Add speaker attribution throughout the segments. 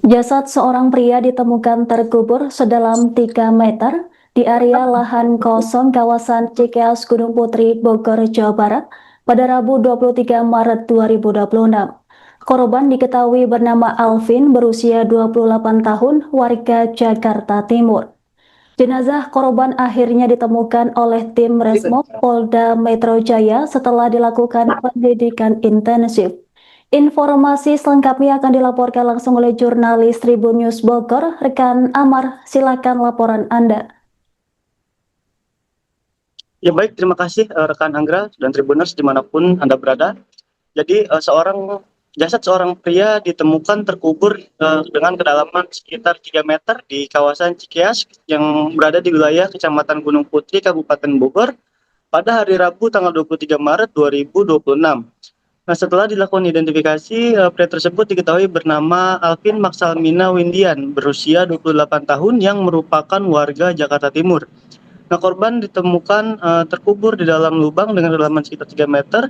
Speaker 1: Jasad seorang pria ditemukan terkubur sedalam 3 meter di area lahan kosong kawasan Cikeas Gunung Putri, Bogor, Jawa Barat pada Rabu 23 Maret 2026. Korban diketahui bernama Alvin berusia 28 tahun, warga Jakarta Timur. Jenazah korban akhirnya ditemukan oleh tim Resmob Polda Metro Jaya setelah dilakukan penyelidikan intensif. Informasi selengkapnya akan dilaporkan langsung oleh jurnalis Tribun News Bogor, rekan Amar. Silakan laporan Anda.
Speaker 2: Ya baik, terima kasih rekan Anggra dan Tribuners dimanapun Anda berada. Jadi jasad seorang pria ditemukan terkubur dengan kedalaman sekitar 3 meter di kawasan Cikeas yang berada di wilayah Kecamatan Gunung Putri, Kabupaten Bogor pada hari Rabu tanggal 23 Maret 2026. Nah, setelah dilakukan identifikasi, pria tersebut diketahui bernama Alvin Maksalmina Windian, berusia 28 tahun yang merupakan warga Jakarta Timur. Nah, korban ditemukan terkubur di dalam lubang dengan kedalaman sekitar 3 meter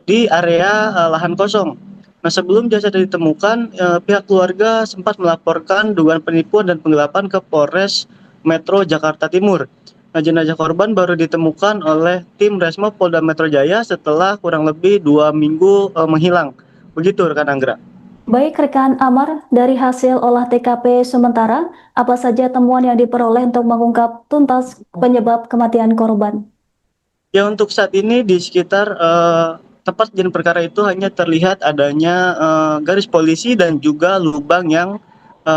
Speaker 2: di area lahan kosong. Nah, sebelum jasad ditemukan, pihak keluarga sempat melaporkan dugaan penipuan dan penggelapan ke Polres Metro Jakarta Timur. Nah, jenazah korban baru ditemukan oleh tim Resmob Polda Metro Jaya setelah kurang lebih 2 minggu menghilang. Begitu rekan Anggra.
Speaker 1: Baik rekan Amar, dari hasil olah TKP sementara, apa saja temuan yang diperoleh untuk mengungkap tuntas penyebab kematian korban?
Speaker 2: Ya, untuk saat ini di sekitar tempat kejadian perkara itu hanya terlihat adanya garis polisi dan juga lubang yang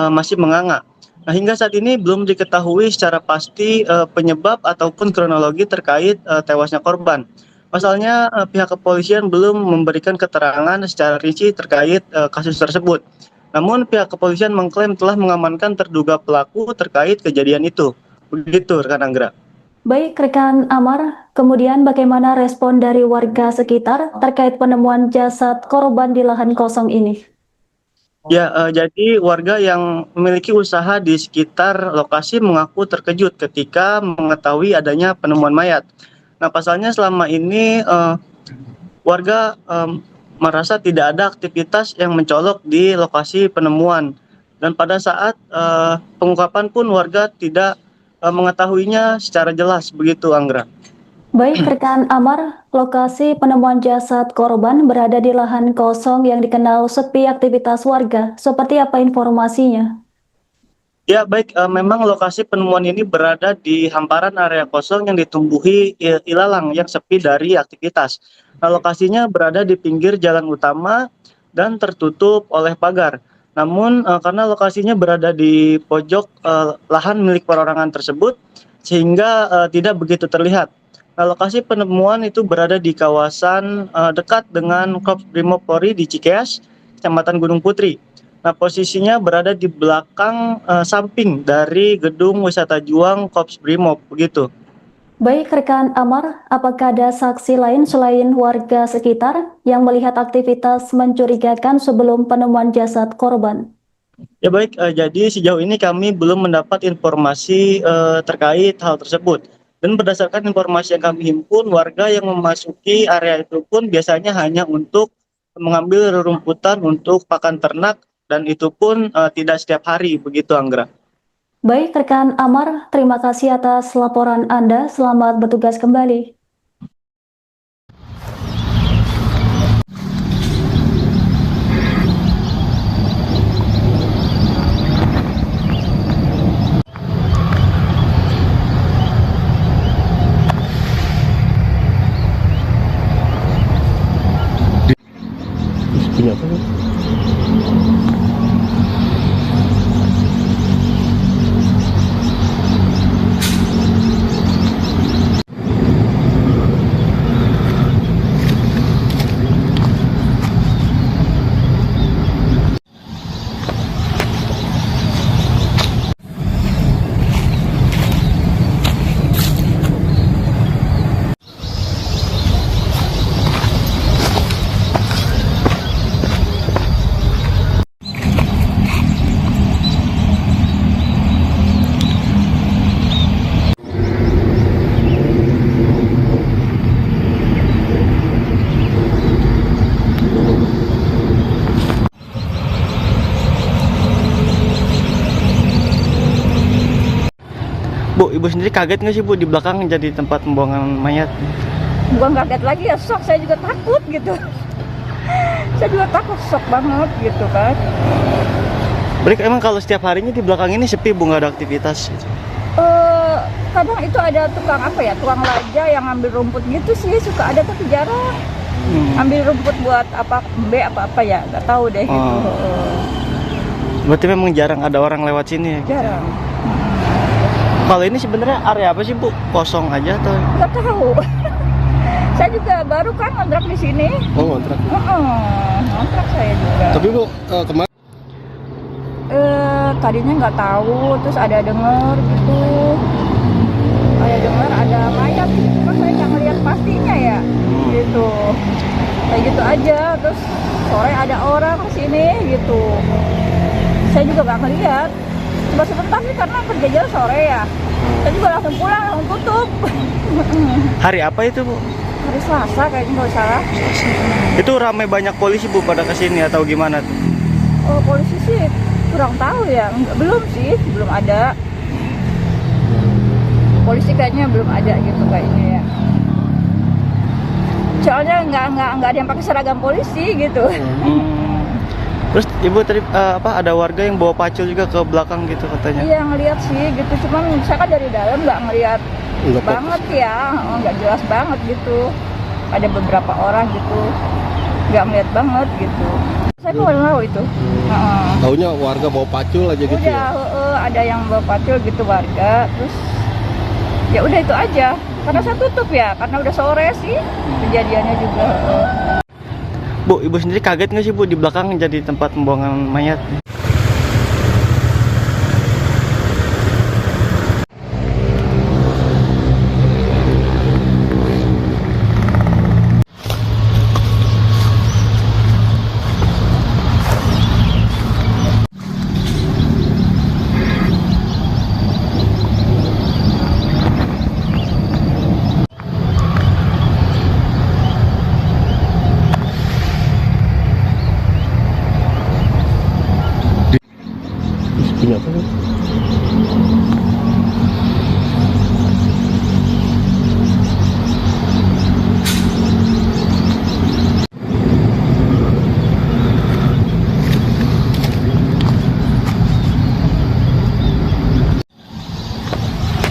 Speaker 2: masih menganga. Nah, hingga saat ini belum diketahui secara pasti penyebab ataupun kronologi terkait tewasnya korban. Pasalnya pihak kepolisian belum memberikan keterangan secara rinci terkait kasus tersebut. Namun pihak kepolisian mengklaim telah mengamankan terduga pelaku terkait kejadian itu. Begitu rekan Anggra.
Speaker 1: Baik rekan Amar, kemudian bagaimana respon dari warga sekitar terkait penemuan jasad korban di lahan kosong ini?
Speaker 2: Ya, jadi warga yang memiliki usaha di sekitar lokasi mengaku terkejut ketika mengetahui adanya penemuan mayat. Nah, pasalnya selama ini warga merasa tidak ada aktivitas yang mencolok di lokasi penemuan. Dan pada saat pengungkapan pun warga tidak mengetahuinya secara jelas, begitu Anggra.
Speaker 1: Baik rekan Amar, lokasi penemuan jasad korban berada di lahan kosong yang dikenal sepi aktivitas warga. Seperti apa informasinya?
Speaker 2: Ya baik, memang lokasi penemuan ini berada di hamparan area kosong yang ditumbuhi ilalang yang sepi dari aktivitas. Nah, lokasinya berada di pinggir jalan utama dan tertutup oleh pagar. Namun karena lokasinya berada di pojok lahan milik perorangan tersebut, sehingga tidak begitu terlihat. Nah, lokasi penemuan itu berada di kawasan dekat dengan Korps Brimob Polri di Cikeas, Kecamatan Gunung Putri. Nah, posisinya berada di belakang samping dari gedung wisata Juang Korps Brimob, begitu.
Speaker 1: Baik rekan Amar, apakah ada saksi lain selain warga sekitar yang melihat aktivitas mencurigakan sebelum penemuan jasad korban?
Speaker 2: Ya baik, jadi sejauh ini kami belum mendapat informasi terkait hal tersebut. Dan berdasarkan informasi yang kami himpun, warga yang memasuki area itu pun biasanya hanya untuk mengambil rerumputan untuk pakan ternak, dan itu pun tidak setiap hari, begitu Anggra.
Speaker 1: Baik rekan Amar, terima kasih atas laporan Anda. Selamat bertugas kembali.
Speaker 3: Punya apa?
Speaker 2: Bu, ibu sendiri kaget nggak sih Bu di belakang jadi tempat pembuangan mayat?
Speaker 4: Bukan kaget lagi ya, shock. Saya juga takut gitu. Saya juga takut, shock banget gitu kan.
Speaker 2: Berarti emang kalau setiap harinya di belakang ini sepi Bu, nggak ada aktivitas?
Speaker 4: Kadang itu ada tukang apa ya, tukang laja yang ngambil rumput gitu sih, suka ada tapi jarang. Ambil rumput buat apa, apa ya, nggak tahu deh gitu.
Speaker 2: Berarti memang jarang ada orang lewat sini ya?
Speaker 4: Jarang.
Speaker 2: Kalau ini sebenarnya area apa sih Bu? Kosong aja atau?
Speaker 4: Nggak tahu. Saya juga baru kan ngontrak di sini.
Speaker 3: Oh, kontrak.
Speaker 4: Ngontrak saya juga.
Speaker 3: Tapi Bu, kemarin
Speaker 4: Tadinya nggak tahu, terus ada denger gitu. Ada mayat gitu, cuma saya nggak ngeliat pastinya ya. Gitu. Kayak gitu aja, terus sore ada orang kesini gitu. Saya juga nggak ngeliat. Cuma sebentar sih karena kerja sore ya. Saya juga langsung pulang, langsung tutup.
Speaker 2: Hari apa itu Bu?
Speaker 4: Hari Selasa kayaknya nggak salah.
Speaker 2: Itu ramai banyak polisi Bu pada kesini atau gimana tuh?
Speaker 4: Oh, polisi sih kurang tahu ya. Belum sih, belum ada. Polisi kayaknya belum ada gitu kayaknya ya. Soalnya nggak ada yang pakai seragam polisi gitu.
Speaker 2: Terus Ibu tadi ada warga yang bawa pacul juga ke belakang gitu katanya?
Speaker 4: Iya ngeliat sih gitu, cuman saya kan dari dalam nggak ngeliat
Speaker 3: Nggak
Speaker 4: banget ya, nggak jelas banget gitu. Ada beberapa orang gitu, nggak ngeliat banget gitu. Saya nggak tahu itu.
Speaker 3: taunya warga bawa pacul aja gitu
Speaker 4: Udah,
Speaker 3: ya.
Speaker 4: ada yang bawa pacul gitu warga, terus ya udah itu aja. Karena saya tutup ya, karena udah sore sih kejadiannya juga.
Speaker 2: Bu, Ibu sendiri kaget nggak sih Bu di belakang jadi tempat pembuangan mayat?
Speaker 3: Punya apa?